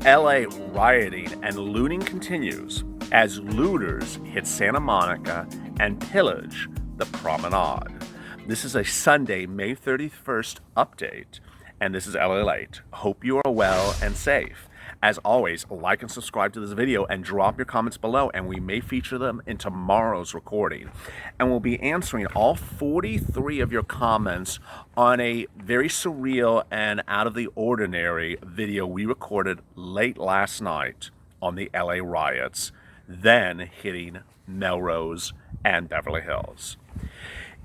LA rioting and looting continues as looters hit Santa Monica and pillage the Promenade. This is a Sunday, May 31st update, and this is LALATE. Hope you are well and safe. As always, like and subscribe to this video and drop your comments below, and we may feature them in tomorrow's recording. And we'll be answering all 43 of your comments on a very surreal and out of the ordinary video we recorded late last night on the LA riots, then hitting Melrose and Beverly Hills.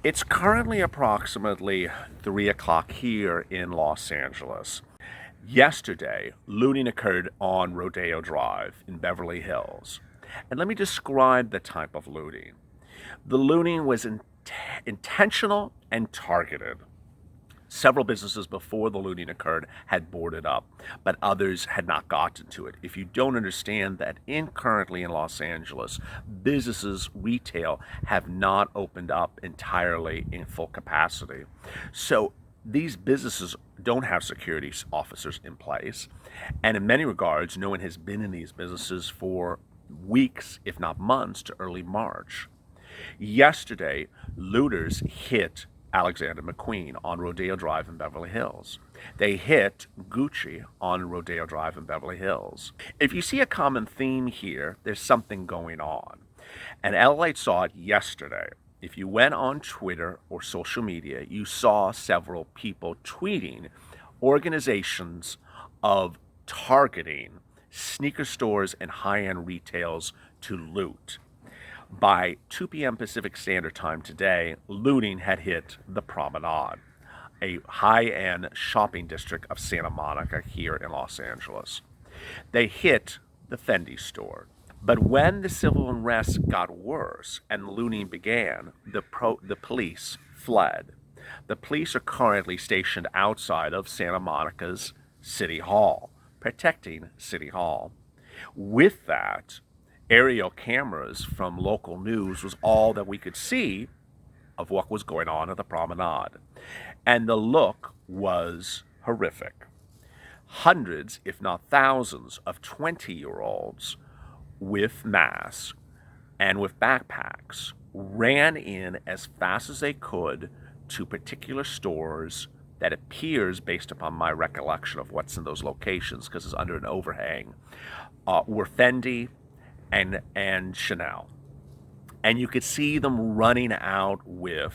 It's currently approximately 3 o'clock here in Los Angeles. Yesterday, looting occurred on Rodeo Drive in Beverly Hills. And let me describe the type of looting. The looting was intentional and targeted. Several businesses before the looting occurred had boarded up, but others had not gotten to it. If you don't understand that currently in Los Angeles, businesses, retail, have not opened up entirely in full capacity. So these businesses don't have security officers in place, and in many regards, no one has been in these businesses for weeks, if not months, to early March. Yesterday, looters hit Alexander McQueen on Rodeo Drive in Beverly Hills. They hit Gucci on Rodeo Drive in Beverly Hills. If you see a common theme here, there's something going on. And LA saw it yesterday. If you went on Twitter or social media, you saw several people tweeting organizations of targeting sneaker stores and high-end retails to loot. By 2 p.m. Pacific Standard Time today, looting had hit the Promenade, a high-end shopping district of Santa Monica here in Los Angeles. They hit the Fendi store. But when the civil unrest got worse and looting began, the police fled. The police are currently stationed outside of Santa Monica's City Hall, protecting City Hall. With that, aerial cameras from local news was all that we could see of what was going on at the Promenade. And the look was horrific. Hundreds, if not thousands, of 20-year-olds with masks and with backpacks ran in as fast as they could to particular stores that appears, based upon my recollection of what's in those locations, because it's under an overhang, were Fendi and Chanel. And you could see them running out with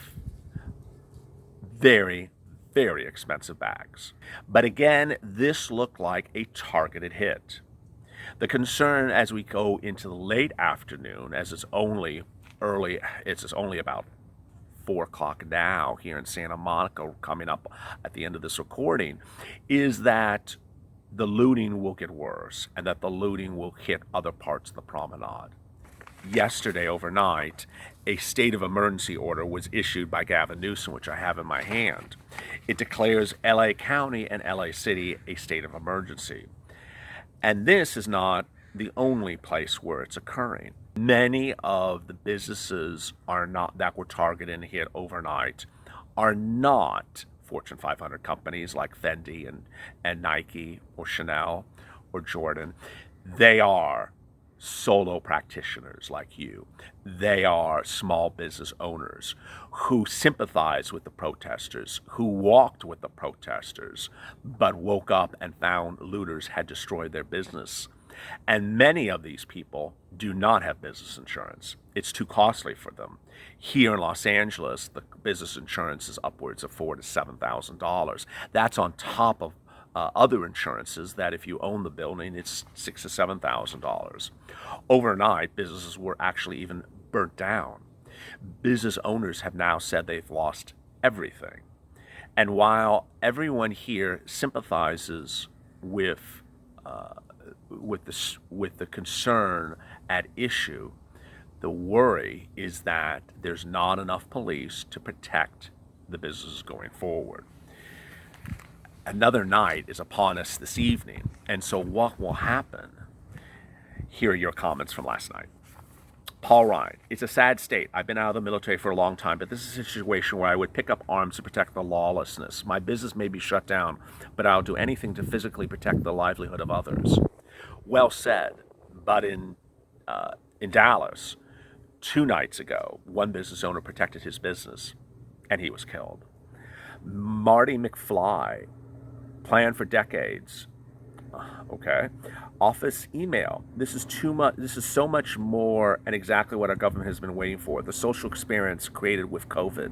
very, very expensive bags. But again, this looked like a targeted hit. The concern as we go into the late afternoon, as it's only about 4 o'clock now here in Santa Monica, coming up at the end of this recording, is that the looting will get worse and that the looting will hit other parts of the Promenade. Yesterday overnight, a state of emergency order was issued by Gavin Newsom, which I have in my hand. It declares LA County and LA City a state of emergency. And this is not the only place where it's occurring. Many of the businesses that were targeted and hit overnight are not Fortune 500 companies like Fendi and Nike or Chanel or Jordan. They are solo practitioners like you. They are small business owners who sympathize with the protesters, who walked with the protesters, but woke up and found looters had destroyed their business. And many of these people do not have business insurance. It's too costly for them. Here in Los Angeles, the business insurance is upwards of $4,000 to $7,000. That's on top of other insurances that if you own the building, it's $6,000 to $7,000. Overnight, businesses were actually even burnt down. Business owners have now said they've lost everything. And while everyone here sympathizes with the concern at issue, the worry is that there's not enough police to protect the businesses going forward. Another night is upon us this evening, and so what will happen? Here are your comments from last night. Paul Ryan, it's a sad state. I've been out of the military for a long time, but this is a situation where I would pick up arms to protect the lawlessness. My business may be shut down, but I'll do anything to physically protect the livelihood of others. Well said. But in Dallas, 2 nights ago, one business owner protected his business, and he was killed. Marty McFly, planned for decades. Okay. Office email. This is too much. This is so much more, and exactly what our government has been waiting for. The social experience created with COVID.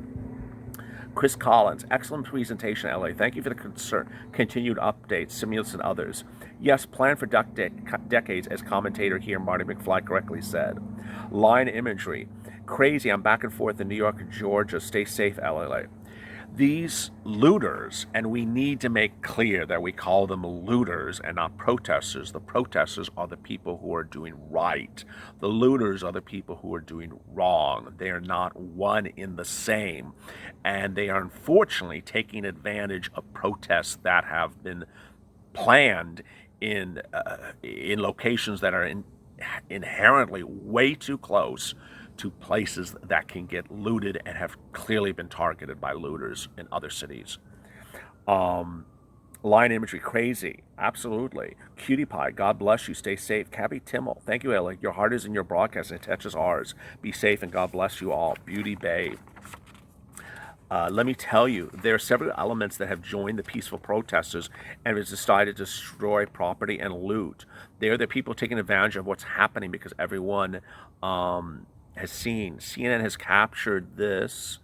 Chris Collins, excellent presentation, LA. Thank you for the continued updates, Simulus and others. Yes, plan for decades, as commentator here, Marty McFly, correctly said. Line imagery. Crazy, I'm back and forth in New York and Georgia. Stay safe, LA. These looters, and we need to make clear that we call them looters and not protesters. The protesters are the people who are doing right. The looters are the people who are doing wrong. They are not one in the same. And they are unfortunately taking advantage of protests that have been planned in locations that are inherently way too close to places that can get looted and have clearly been targeted by looters in other cities. Line imagery, crazy. Absolutely. Cutie Pie, God bless you. Stay safe. Cabby Timmel, thank you, Ellie. Your heart is in your broadcast and it touches ours. Be safe and God bless you all. Beauty Babe. Let me tell you, there are several elements that have joined the peaceful protesters and have decided to destroy property and loot. They're the people taking advantage of what's happening because everyone has seen. CNN has captured this.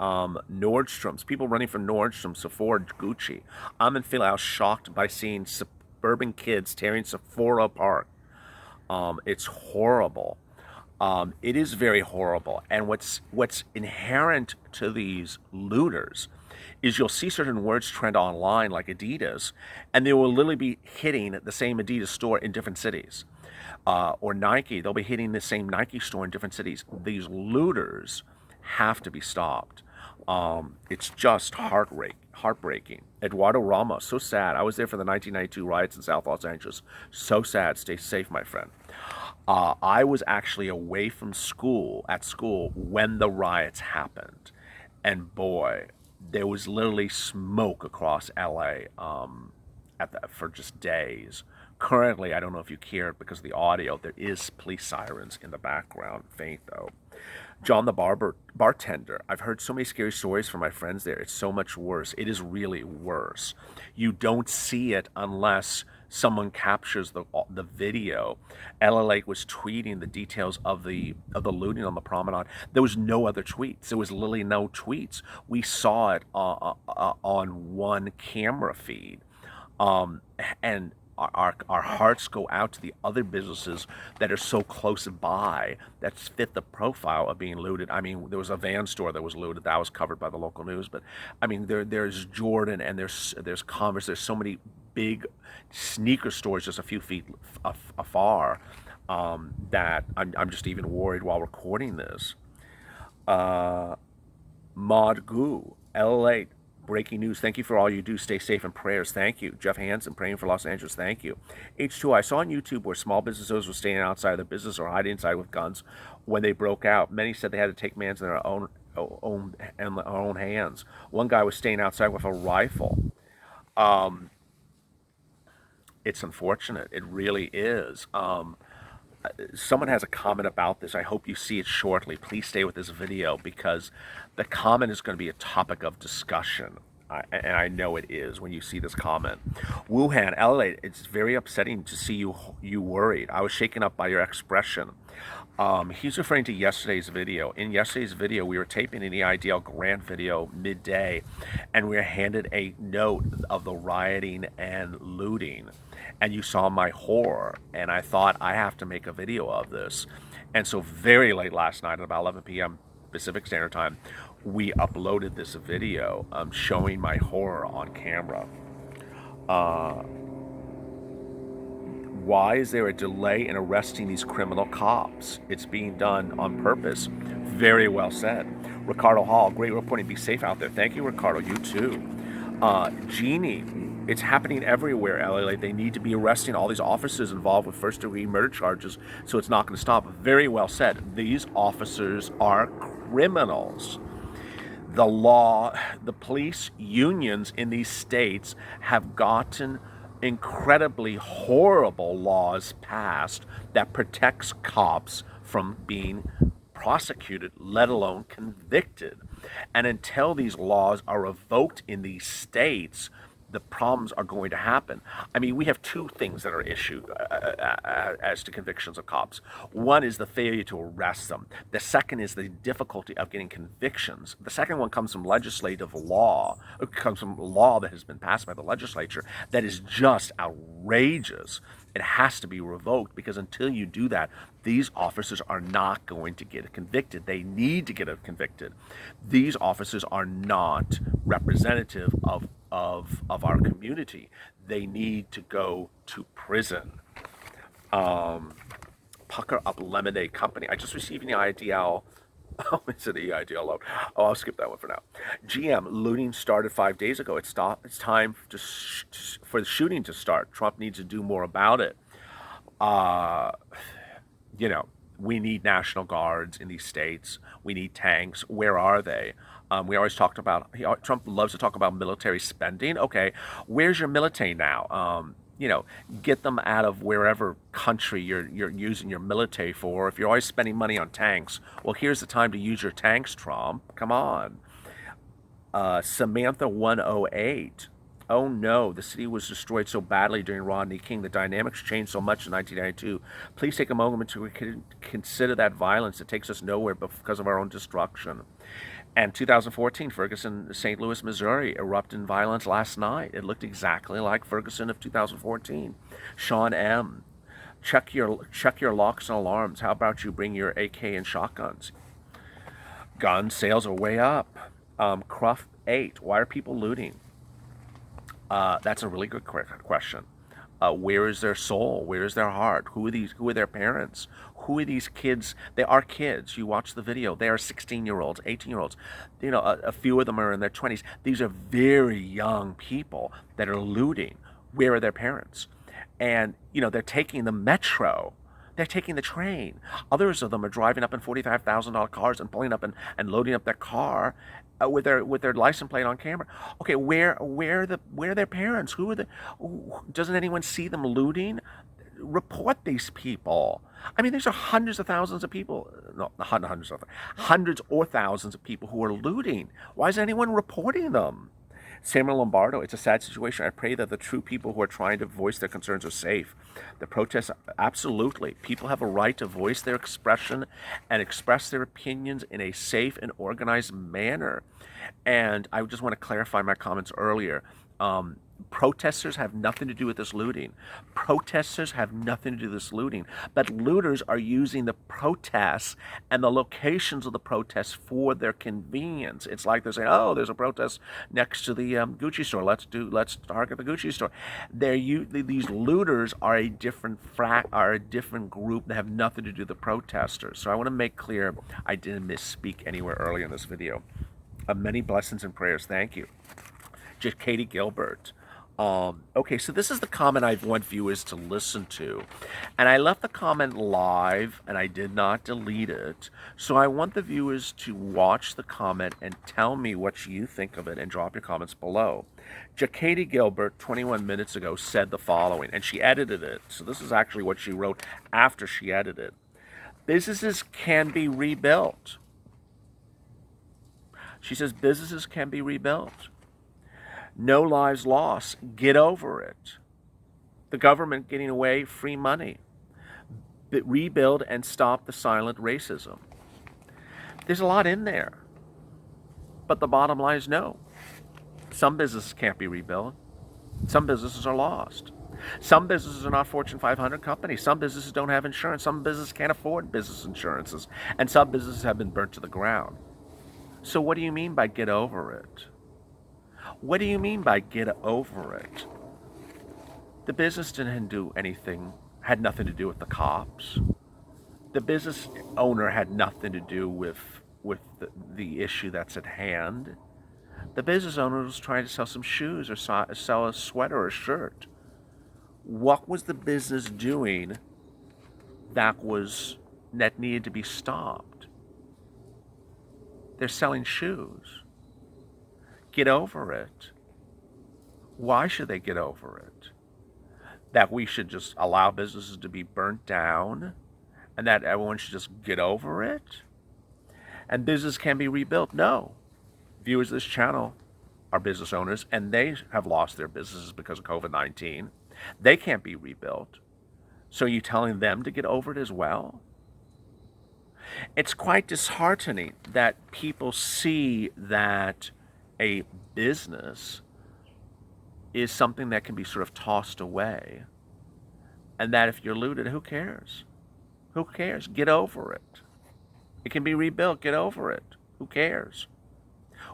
Nordstrom's, people running from Nordstrom, Sephora, Gucci. I'm in Philly. I was shocked by seeing suburban kids tearing Sephora apart. It's horrible. It is very horrible. And what's inherent to these looters is you'll see certain words trend online like Adidas, and they will literally be hitting the same Adidas store in different cities. Or Nike, they'll be hitting the same Nike store in different cities. These looters have to be stopped. It's just heartbreaking. Eduardo Ramos, so sad. I was there for the 1992 riots in South Los Angeles. So sad. Stay safe, my friend. I was actually away from school, when the riots happened. And boy, there was literally smoke across LA for just days. Currently, I don't know if you hear it because of the audio, there is police sirens in the background, faint though. John the bartender, I've heard so many scary stories from my friends there. It's so much worse. It is really worse. You don't see it unless someone captures the video. LALATE was tweeting the details of the looting on the Promenade. There was no other tweets. There was literally no tweets. We saw it on one camera feed. And our hearts go out to the other businesses that are so close by that fit the profile of being looted. I mean, there was a Van store that was looted. That was covered by the local news. But I mean, there's Jordan and there's Converse. There's so many big sneaker stores just a few feet afar that I'm just even worried while recording this. Maud Goo, LA. Breaking news. Thank you for all you do. Stay safe and prayers. Thank you. Jeff Hansen, praying for Los Angeles. Thank you. H2, I saw on YouTube where small business owners were staying outside of their business or hiding inside with guns when they broke out. Many said they had to take matters in their own hands. One guy was staying outside with a rifle. It's unfortunate. It really is. Someone has a comment about this. I hope you see it shortly. Please stay with this video because the comment is going to be a topic of discussion. And I know it is when you see this comment. Wuhan, LA, it's very upsetting to see you worried. I was shaken up by your expression. He's referring to yesterday's video. In yesterday's video, we were taping an EIDL grant video midday, and we were handed a note of the rioting and looting. And you saw my horror, and I thought, I have to make a video of this. And so very late last night at about 11 p.m. Pacific Standard Time, we uploaded this video showing my horror on camera. Why is there a delay in arresting these criminal cops? It's being done on purpose. Very well said. Ricardo Hall, great reporting. Be safe out there. Thank you, Ricardo. You too. Jeannie, it's happening everywhere, LA. They need to be arresting all these officers involved with first-degree murder charges, so it's not going to stop. Very well said. These officers are criminals. The police unions in these states have gotten incredibly horrible laws passed that protects cops from being prosecuted, let alone convicted. And until these laws are revoked in these states, the problems are going to happen. I mean, we have two things that are issued as to convictions of cops. One is the failure to arrest them. The second is the difficulty of getting convictions. The second one comes from legislative law. It comes from law that has been passed by the legislature that is just outrageous. It has to be revoked, because until you do that, these officers are not going to get convicted. They need to get convicted. These officers are not representative of our community. They need to go to prison. Pucker Up Lemonade Company. I just received an EIDL. Oh, it's an EIDL loan. Oh, I'll skip that one for now. GM, looting started 5 days ago. It's time for the shooting to start. Trump needs to do more about it. You know, we need National Guards in these states. We need tanks. Where are they? We always talked about, Trump loves to talk about military spending. Okay, where's your military now? You know, get them out of wherever country you're using your military for. If you're always spending money on tanks, well, here's the time to use your tanks, Trump. Come on. Samantha 108. Oh no, the city was destroyed so badly during Rodney King. The dynamics changed so much in 1992. Please take a moment to consider that violence. It takes us nowhere because of our own destruction. And 2014, Ferguson, St. Louis, Missouri, erupted in violence last night. It looked exactly like Ferguson of 2014. Sean M. Check your locks and alarms. How about you bring your AK and shotguns? Gun sales are way up. Cruff 8. Why are people looting? That's a really good question. Where is their soul? Where is their heart? Who are their parents? Who are these kids? They are kids. You watch the video. They are 16-year-olds, 18-year-olds. You know, a few of them are in their 20s. These are very young people that are looting. Where are their parents? And, you know, they're taking the metro. They're taking the train. Others of them are driving up in $45,000 cars and pulling up and loading up their car with their license plate on camera. Okay, where are their parents? Doesn't anyone see them looting? Report these people. I mean, these are hundreds or thousands of people. No, not hundreds or thousands of people who are looting. Why is anyone reporting them? Samuel Lombardo, it's a sad situation. I pray that the true people who are trying to voice their concerns are safe. The protests, absolutely. People have a right to voice their expression and express their opinions in a safe and organized manner. And I just want to clarify my comments earlier. Protesters have nothing to do with this looting. Protesters have nothing to do with this looting. But looters are using the protests and the locations of the protests for their convenience. It's like they're saying, "Oh, there's a protest next to the Gucci store. Let's target the Gucci store." These looters are a different group that have nothing to do with the protesters. So I want to make clear I didn't misspeak anywhere earlier in this video. Many blessings and prayers. Thank you. Just Katie Gilbert. Okay, so this is the comment I want viewers to listen to. And I left the comment live and I did not delete it. So I want the viewers to watch the comment and tell me what you think of it and drop your comments below. Katie Gilbert, 21 minutes ago, said the following, and she edited it. So this is actually what she wrote after she edited. Businesses can be rebuilt. She says businesses can be rebuilt. No lives lost. Get over it. The government getting away, free money. Rebuild and stop the silent racism. There's a lot in there. But the bottom line is no. Some businesses can't be rebuilt. Some businesses are lost. Some businesses are not Fortune 500 companies. Some businesses don't have insurance. Some businesses can't afford business insurances. And some businesses have been burnt to the ground. So what do you mean by get over it? What do you mean by get over it? The business didn't do anything, had nothing to do with the cops. The business owner had nothing to do with the issue that's at hand. The business owner was trying to sell some shoes or sell a sweater or a shirt. What was the business doing that needed to be stopped? They're selling shoes. Get over it. Why should they get over it? that we should just allow businesses to be burnt down and that everyone should just get over it and business can be rebuilt. No. Viewers of this channel are business owners and they have lost their businesses because of COVID-19. They can't be rebuilt. So are you telling them to get over it as well? It's quite disheartening that people see that a business is something that can be sort of tossed away. And that if you're looted, who cares? Who cares? Get over it. It can be rebuilt. Get over it. Who cares?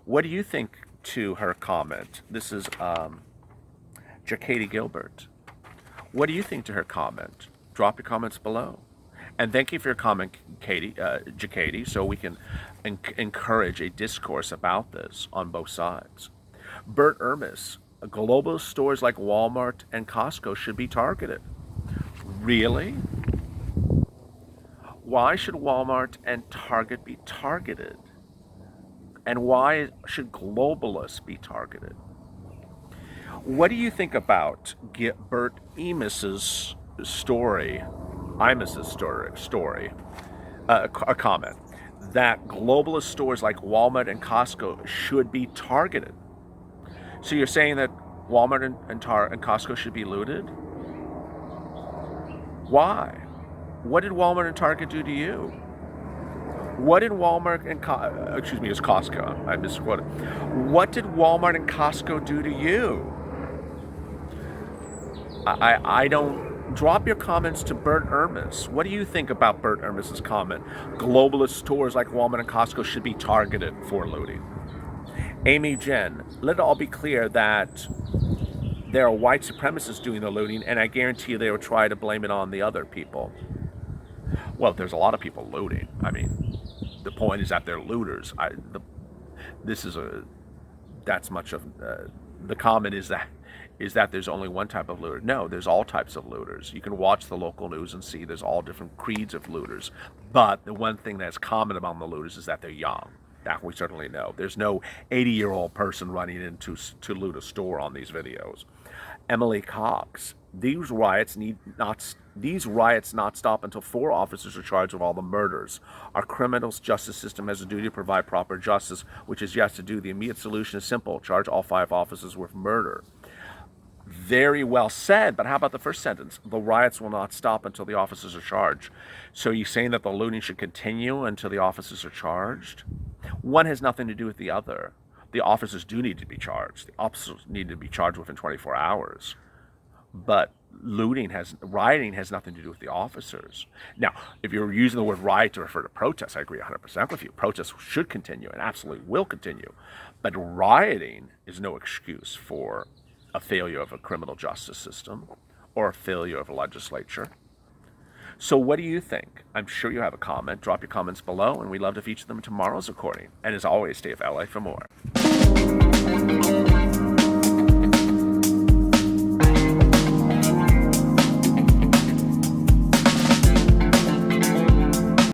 What do you think to her comment? This is Jacady Gilbert. What do you think to her comment? Drop your comments below. And thank you for your comment, Jacady, so we can encourage a discourse about this on both sides. Bert Ermis, global stores like Walmart and Costco should be targeted. Really? Why should Walmart and Target be targeted? And why should globalists be targeted? What do you think about Bert Emis's story, a comment that globalist stores like Walmart and Costco should be targeted? So you're saying that Walmart and Costco should be looted? Why? What did Walmart and Target do to you? What did Walmart and it's Costco. I misquoted. What did Walmart and Costco do to you? I don't. Drop your comments to Bert Ermis. What do you think about Bert Ermis's comment? Globalist stores like Walmart and Costco should be targeted for looting. Amy Jen, let it all be clear that there are white supremacists doing the looting, and I guarantee you they will try to blame it on the other people. Well, there's a lot of people looting. I mean, the point is that they're looters. The comment is that there's only one type of looter. No, there's all types of looters. You can watch the local news and see there's all different creeds of looters. But the one thing that's common among the looters is that they're young. That we certainly know. There's no 80-year-old person running in to loot a store on these videos. Emily Cox, these riots not stop until 4 officers are charged with all the murders. Our criminal justice system has a duty to provide proper justice, which is yet to do. The immediate solution is simple: charge all 5 officers with murder. Very well said, but how about the first sentence? The riots will not stop until the officers are charged. So you're saying that the looting should continue until the officers are charged? One has nothing to do with the other. The officers do need to be charged. The officers need to be charged within 24 hours. But rioting has nothing to do with the officers. Now, if you're using the word riot to refer to protests, I agree 100% with you. Protests should continue and absolutely will continue. But rioting is no excuse for a failure of a criminal justice system or a failure of a legislature. So what do you think? I'm sure you have a comment. Drop your comments below, and we'd love to feature them in tomorrow's recording. And as always, stay with LA for more.